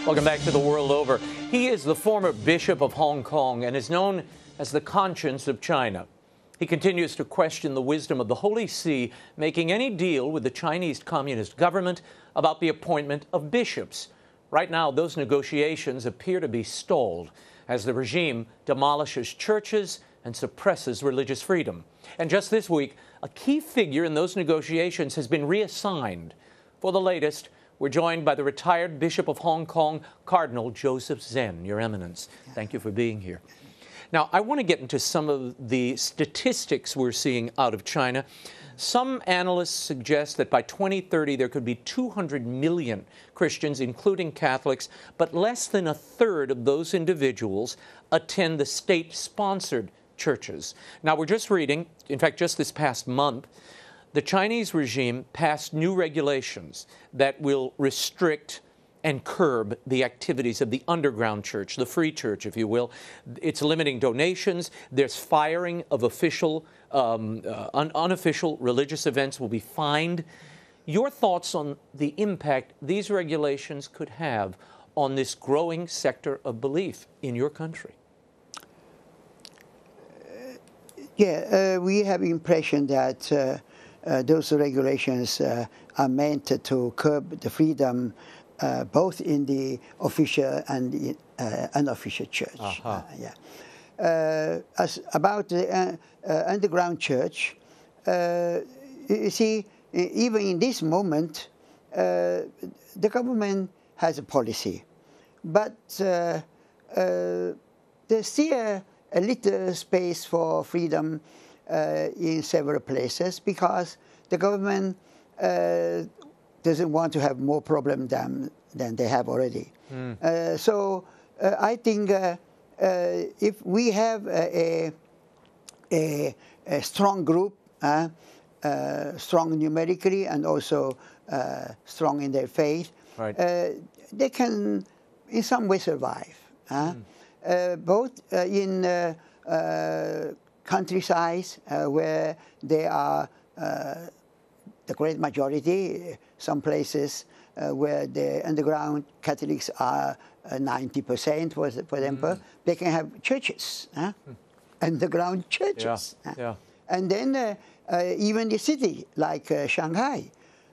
Welcome back to The World Over. He is the former Bishop of Hong Kong and is known as the conscience of China. He continues to question the wisdom of the Holy See making any deal with the Chinese Communist government about the appointment of bishops. Right now, those negotiations appear to be stalled as the regime demolishes churches and suppresses religious freedom. And just this week, a key figure in those negotiations has been reassigned. For the latest, we're joined by the retired Bishop of Hong Kong, Cardinal Joseph Zen, Your Eminence. Thank you for being here. Now, I want to get into some of the statistics we're seeing out of China. Some analysts suggest that by 2030 there could be 200 million Christians, including Catholics, but less than a third of those individuals attend the state-sponsored churches. Now, we're just reading, in fact, just this past month, the Chinese regime passed new regulations that will restrict and curb the activities of the underground church, the free church, if you will. It's limiting donations. There's firing of official, unofficial religious events will be fined. Your thoughts on the impact these regulations could have on this growing sector of belief in your country? We have impression that those regulations are meant to curb the freedom both in the official and the unofficial church. As about the underground church, you see, even in this moment, the government has a policy, but there's still a little space for freedom in several places because the government doesn't want to have more problems than they have already. So I think if we have a strong group, strong numerically and also strong in their faith, right, they can in some way survive. Both in countryside where they are the great majority, some places where the underground Catholics are 90%, for example, they can have churches, underground churches. And then even the city, like Shanghai,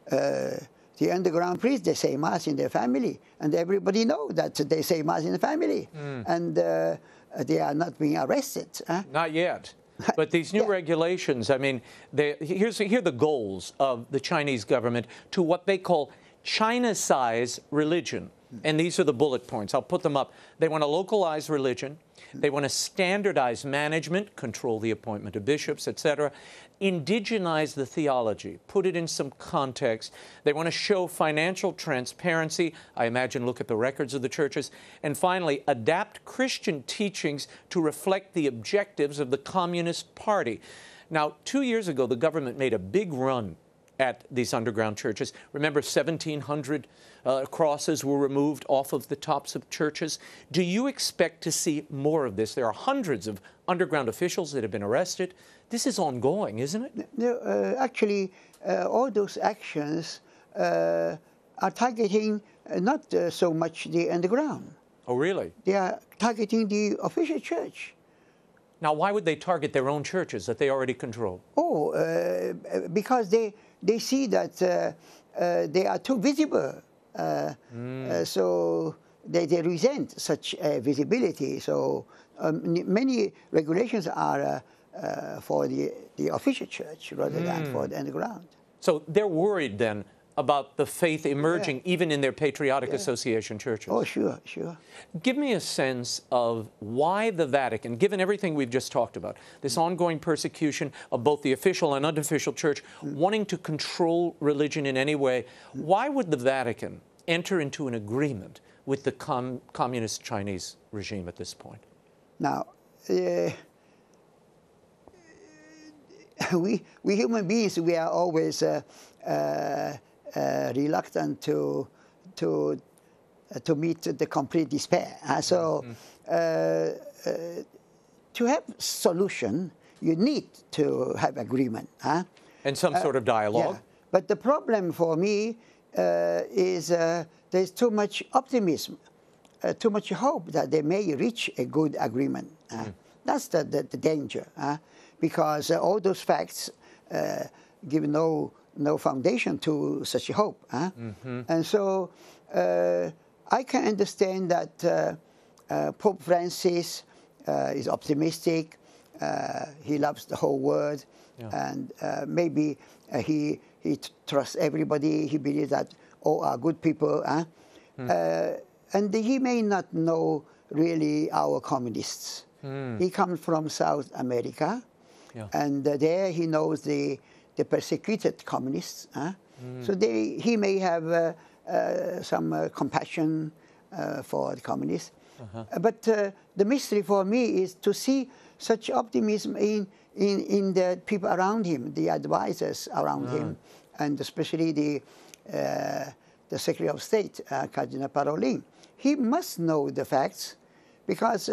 the underground priests, they say Mass in their family, and everybody knows that they say Mass in the family, and they are not being arrested. Not yet. But these new regulations, I mean, here are the goals of the Chinese government to what they call China-size religion. And these are the bullet points. I'll put them up. They want to localize religion. They want to standardize management, control the appointment of bishops, etc. Indigenize the theology, put it in some context. They want to show financial transparency. I imagine look at the records of the churches. And finally, adapt Christian teachings to reflect the objectives of the Communist Party. Now, 2 years ago, the government made a big run at these underground churches. Remember, 1,700 crosses were removed off of the tops of churches. Do you expect to see more of this? There are hundreds of underground officials that have been arrested. This is ongoing, isn't it? No, actually, all those actions are targeting not so much the underground. Oh, really? They are targeting the official church. Now, why would they target their own churches that they already control? Oh, because they see that they are too visible. So they resent such visibility. So many regulations are for the official church rather than for the underground. So they're worried then about the faith emerging even in their patriotic association churches. Oh, sure, sure. Give me a sense of why the Vatican, given everything we've just talked about, this ongoing persecution of both the official and unofficial church, wanting to control religion in any way, why would the Vatican enter into an agreement with the communist Chinese regime at this point? Now, we human beings, we are always reluctant to meet the complete despair. So to have solution, you need to have agreement. And some sort of dialogue. Yeah. But the problem for me is there's too much optimism too much hope that they may reach a good agreement. That's the danger, because all those facts give no foundation to such hope. And so I can understand that Pope Francis is optimistic. He loves the whole world, and maybe he trusts everybody. He believes that all are good people. And he may not know really our communists. He comes from South America, and there he knows the persecuted communists. So he may have some compassion for the communists. But the mystery for me is to see such optimism in the people around him, the advisors around him, and especially the Secretary of State, Cardinal Parolin. He must know the facts, because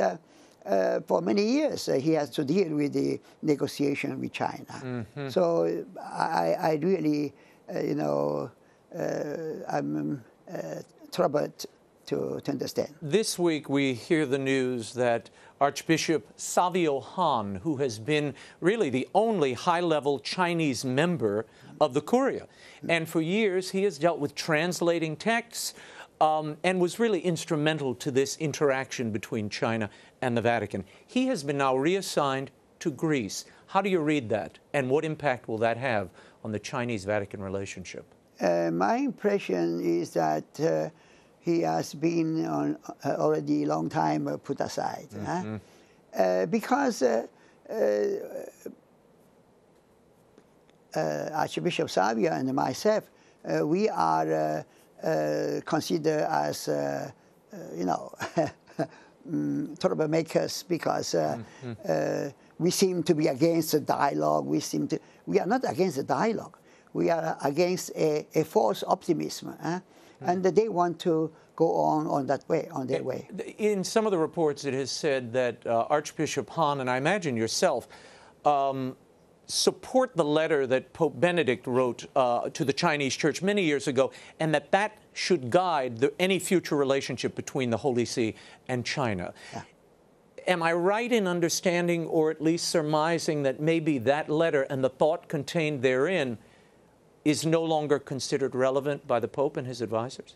for many years he has to deal with the negotiation with China. So I really, I'm troubled to understand. This week we hear the news that Archbishop Savio Han, who has been really the only high-level Chinese member of the Curia, and for years he has dealt with translating texts and was really instrumental to this interaction between China and the Vatican. He has been now reassigned to Greece. How do you read that, and what impact will that have on the Chinese-Vatican relationship? My impression is that he has been already a long time put aside, because Archbishop Savio and myself, we are considered as, troublemakers, because we seem to be against the dialogue. We are not against the dialogue. We are against a false optimism, and they want to go on that way, on their way. In some of the reports, it has said that Archbishop Han, and I imagine yourself, support the letter that Pope Benedict wrote to the Chinese Church many years ago, and that should guide any future relationship between the Holy See and China. Am I right in understanding, or at least surmising, that maybe that letter and the thought contained therein is no longer considered relevant by the Pope and his advisors?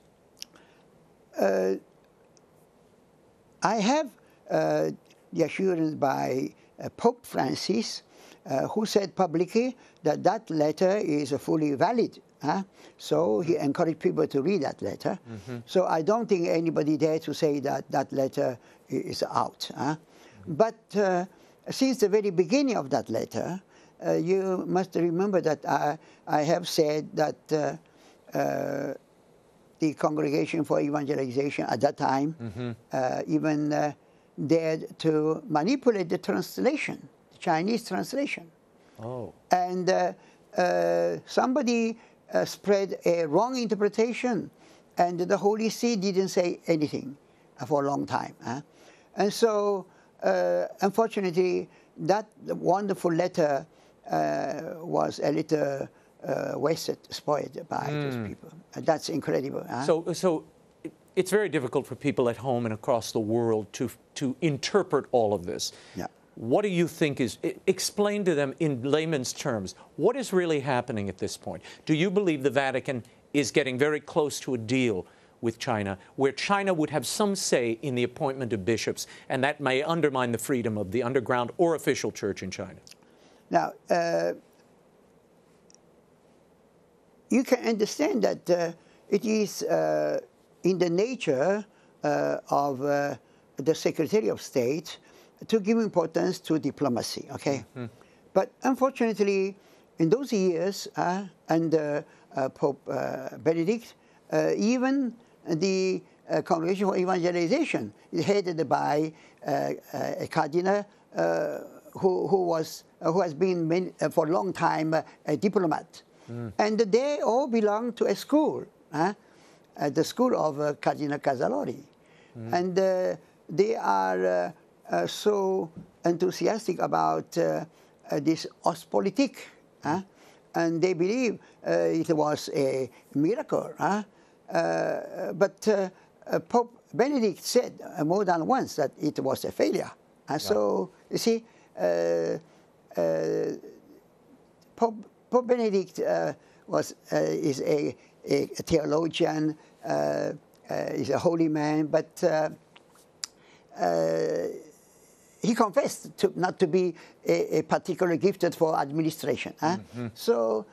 I have the assurance by Pope Francis, who said publicly that that letter is fully valid. So he encouraged people to read that letter. So I don't think anybody dare to say that that letter is out. But since the very beginning of that letter, you must remember that I have said that the Congregation for Evangelization at that time even dared to manipulate the translation, the Chinese translation. And somebody spread a wrong interpretation, and the Holy See didn't say anything for a long time. And so, unfortunately, that wonderful letter was a little wasted, spoiled by those people. That's incredible. So it's very difficult for people at home and across the world to interpret all of this. What do you think is, explain to them in layman's terms, what is really happening at this point? Do you believe the Vatican is getting very close to a deal with China, where China would have some say in the appointment of bishops, and that may undermine the freedom of the underground or official church in China? Now, you can understand that it is in the nature of the Secretary of State to give importance to diplomacy, okay? But unfortunately, in those years, under Pope Benedict, even the Congregation for Evangelization is headed by a cardinal who has been for a long time a diplomat. And they all belong to a school, the school of Cardinal Casalori. And they are so enthusiastic about this Ostpolitik, and they believe it was a miracle. But Pope Benedict said more than once that it was a failure. And so, you see, Pope Benedict is a theologian, is a holy man, but he confessed not to be a particularly gifted for administration. So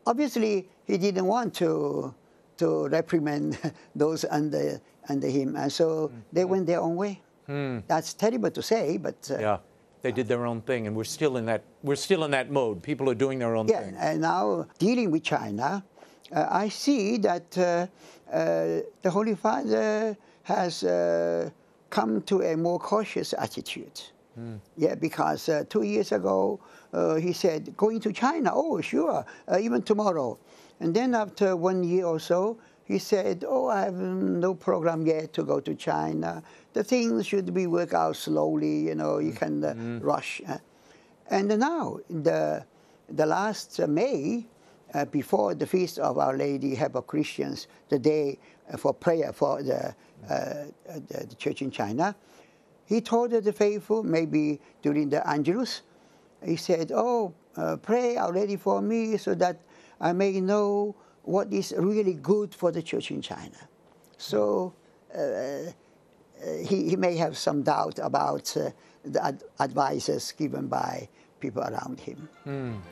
obviously he didn't want to reprimand those under him, and so they went their own way. That's terrible to say, but yeah, they did their own thing, and we're still in that mode. People are doing their own thing. And now dealing with China, I see that the Holy Father has come to a more cautious attitude. Yeah, because 2 years ago he said, going to China, oh sure, even tomorrow. And then after 1 year or so, he said, oh, I have no program yet to go to China. The things should be worked out slowly, you know, you can rush. And now, the last May, before the Feast of Our Lady, Help of Christians, the day for prayer for the church in China, he told the faithful, maybe during the Angelus, he said, oh, pray Our Lady for me so that I may know what is really good for the church in China. So he may have some doubt about the advices given by people around him.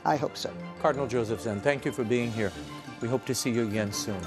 I hope so. Cardinal Joseph Zen, thank you for being here. We hope to see you again soon.